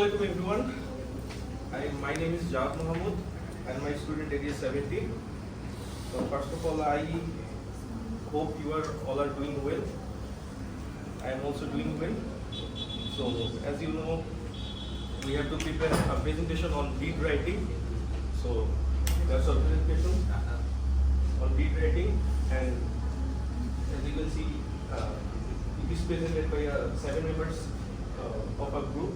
Assalamualaikum everyone. My name is Jawad Mohammed and my student age is 17. So first of all, I hope you are all are doing well. I am also doing well. So as you know, we have to prepare a presentation on beat writing. So that's our presentation on beat writing, and as you can see, it is presented by 7 members of a group.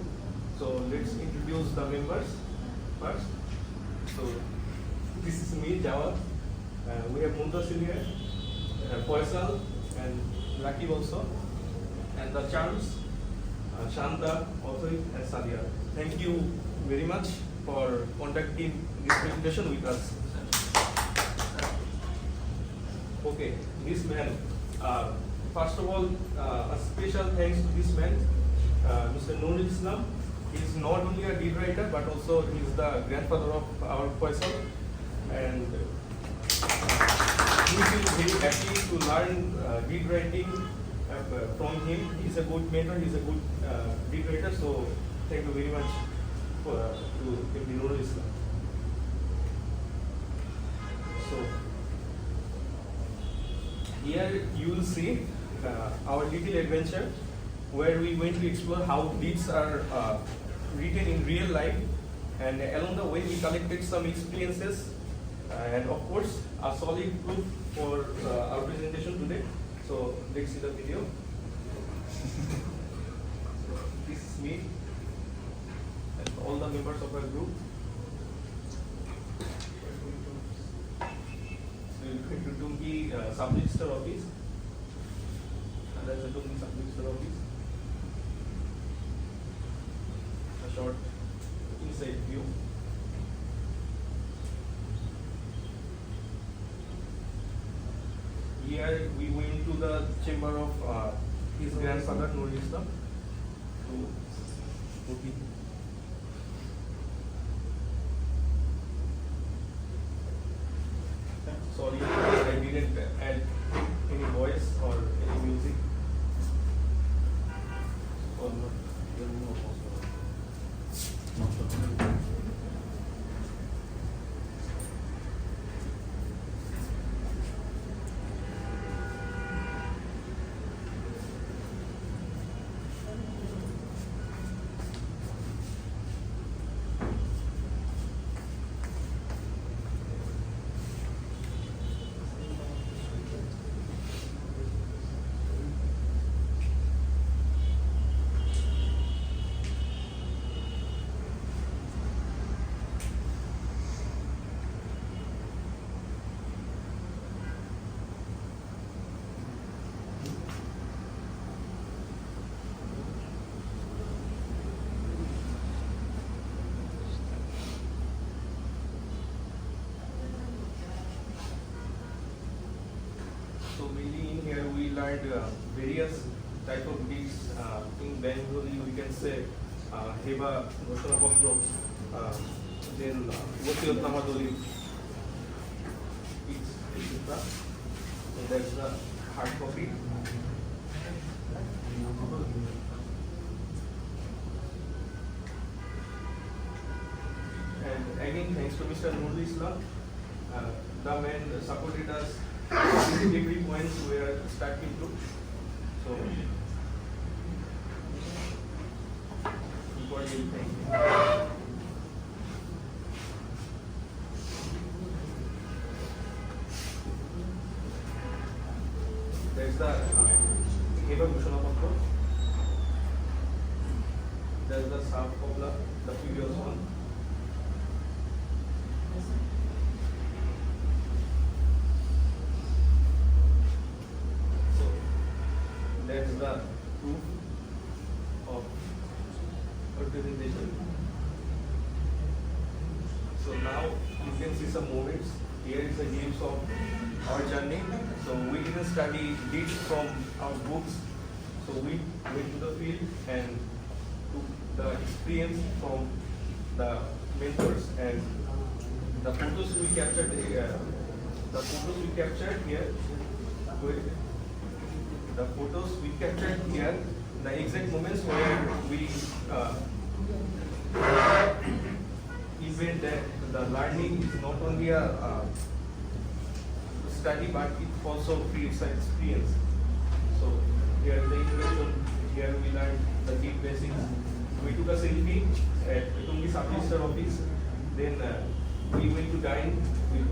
So let's introduce the members first. So this is me, Jawad. We have Muntasir here, Faisal, and Rakib also, and the Charles, Shanta, also, and Sadia. Thank you very much for conducting this presentation with us. Okay, this man. First of all, a special thanks to this man, Mr. Nurul Islam. He is not only a beat writer, but also he is the grandfather of our Faisal, and we feel very happy to learn beat writing from him. He is a good mentor. He is a good beat writer. So thank you very much to MD Nurul Islam. So here you will see our little adventure, where we went to explore how beats are written in real life, and along the way we collected some experiences and of course a solid proof for our presentation today. So let's see the video. This is me and all the members of our group. So we're going to Tungi sub-register office, and that's the Tungi sub-register office. A short inside view. Here we went to the chamber of his grandfather Nurul Islam to put it. Sorry, I didn't add any voice or any music. Or not. So mainly in here we learned various type of beats. In Bengali we can say Heba, Ghoshona Patro, then Wasiyat Nama Dolib, etc. So that's the hard copy. And again, thanks to Mr. Nurul Islam, the man supported us every points we are starting to. So important thing. There's the Heba Ghoshona Patro. There's the Saf Kobla, the previous one. That's the proof of our presentation. So now you can see some moments. Here is a glimpse of our journey. So we didn't study beats from our books. So we went to the field and took the experience from the mentors, and the photos we captured here. The photos we captured here. The photos we captured here, the exact moments where we learning is not only a study, but it also creates an experience. So here is the introduction. Here we learned the deep basics. We took a selfie at Tungi sub-register office. Then we went to dine with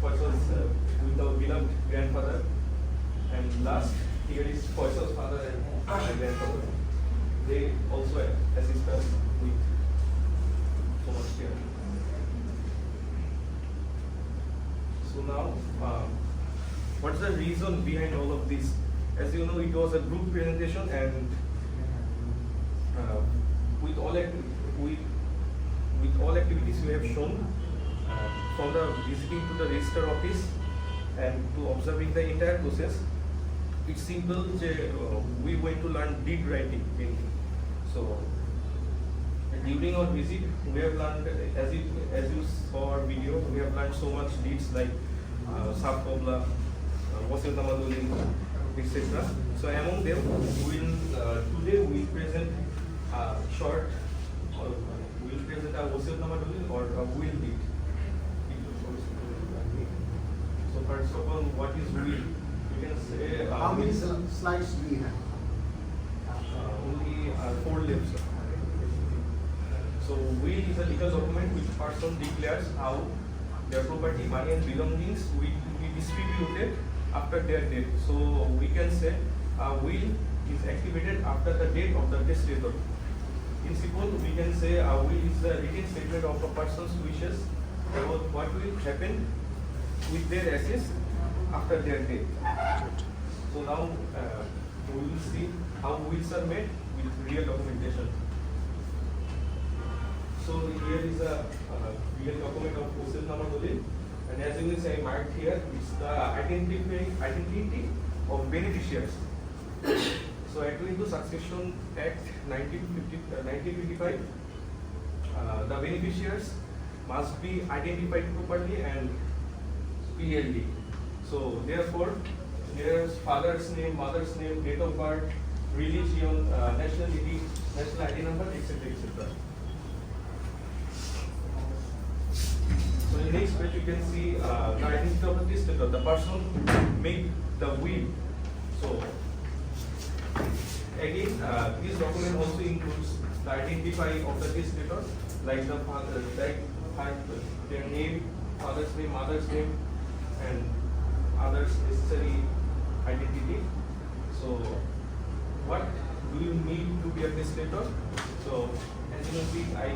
with our beloved grandfather. And last, here is Faisal's father and my grandfather. They also assist us with so much care. So now, what's the reason behind all of this? As you know, it was a group presentation, and with all activities we have shown, from the visiting to the register office and to observing the entire process, it's simple. We went to learn deed writing mainly. So during our visit, we have learned, as you saw our video, we have learned so much deeds like Sab Kobla, Wasiyatnama Dalil, etc. So among them, today we will present a short, we will present a Wasiyatnama Dalil or a will deed. So first of all, what is will? You can say. How many slides do we have? Only 4 limbs. So will is a legal document which person declares how their property, money and belongings will be distributed after their death. So we can say a will is activated after the death of the testator. In simple, we can say a will is a written statement of a person's wishes about what will happen with their assets after their death. So now we will see how wills are made with real documentation. So here is a real document of Wasiyatnama Dalil, and as you will see, I marked here, it's the identity of beneficiaries. So according to Succession Act 1955, the beneficiaries must be identified properly and clearly. So therefore, here's father's name, mother's name, date of birth, religion, nationality, national ID number, etc., etc. So in the next page you can see the identity of the testator, the person who made the will. So again, this document also includes the identity of the testator, like the father, like their name, father's name, mother's name, and others necessary identity. So what do you need to be a testator? So as you can see, I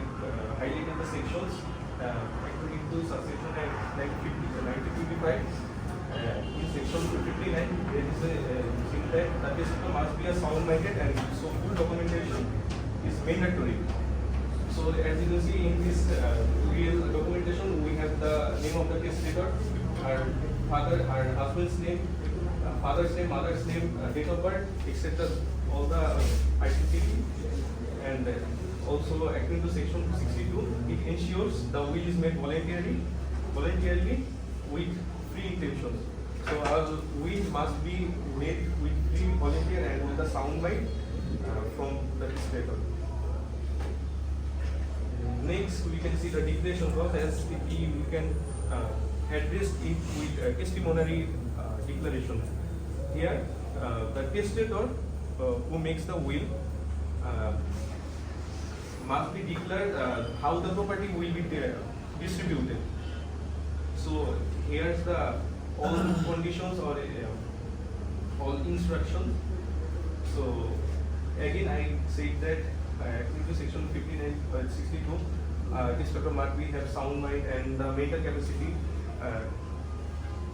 highlighted the sections. According to Succession Act 1955, in section 59, there is a thing that the testator must be a sound-minded, and so full documentation is mandatory. So as you can see in this real documentation, we have the name of the testator, our father, our husband's name, father's name, mother's name, date of birth, etc. All the identity, and also according to section 62, it ensures the will is made voluntarily with free intentions. So our will must be made with free, volunteer, and with a sound mind from the testator. Next, we can see the declaration process. We can address it with testimonial declaration. Here, the testator who makes the will must be declared how the property will be distributed. So here's the all conditions or all instructions. So again, I said that according to section 59 62, testator must be have sound mind and the mental capacity,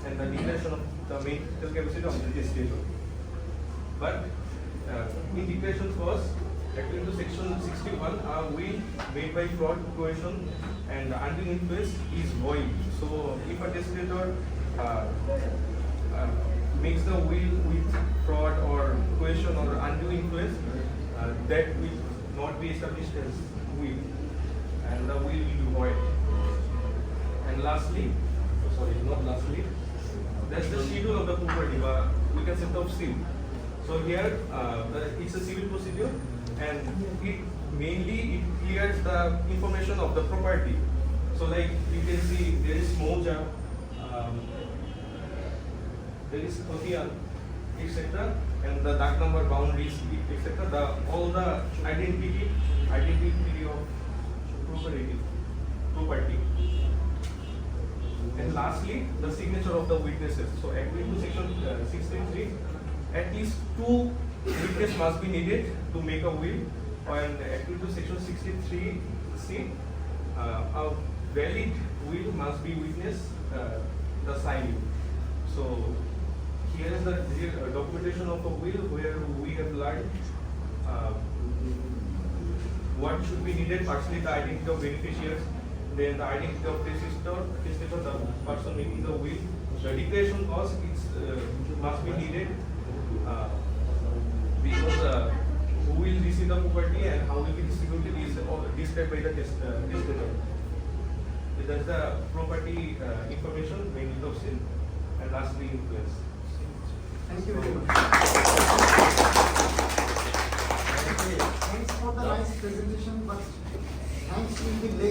and the declaration of the mental capacity of the testator. But in declaration first, according to section 61, a will made by fraud, coercion, and undue influence is void. So if a testator makes the will with fraud or coercion or undue influence, that will not be established as will, and the will be void. And lastly, that's the schedule of the property. We can set up seal. So here, it's a civil procedure, and it clears the information of the property. So like you can see there is Moja, there is Khotian, etc. and the dark number boundaries, etc. All the identity of property. And lastly, the signature of the witnesses. So according to section 63, at least 2 witnesses must be needed to make a will. And according to section 63C, a valid will must be witnessed the signing. So here is the documentation of a will where we have learned what should be needed. Firstly, the identity of beneficiaries, then the identity of testator, the person making the will. The declaration cost must be needed because who will receive the property and how will be distributed is described by the testator. That's the property information, benefit of sin, and lastly influence. Thank you very much. Thanks for the nice presentation, but thanks will be late.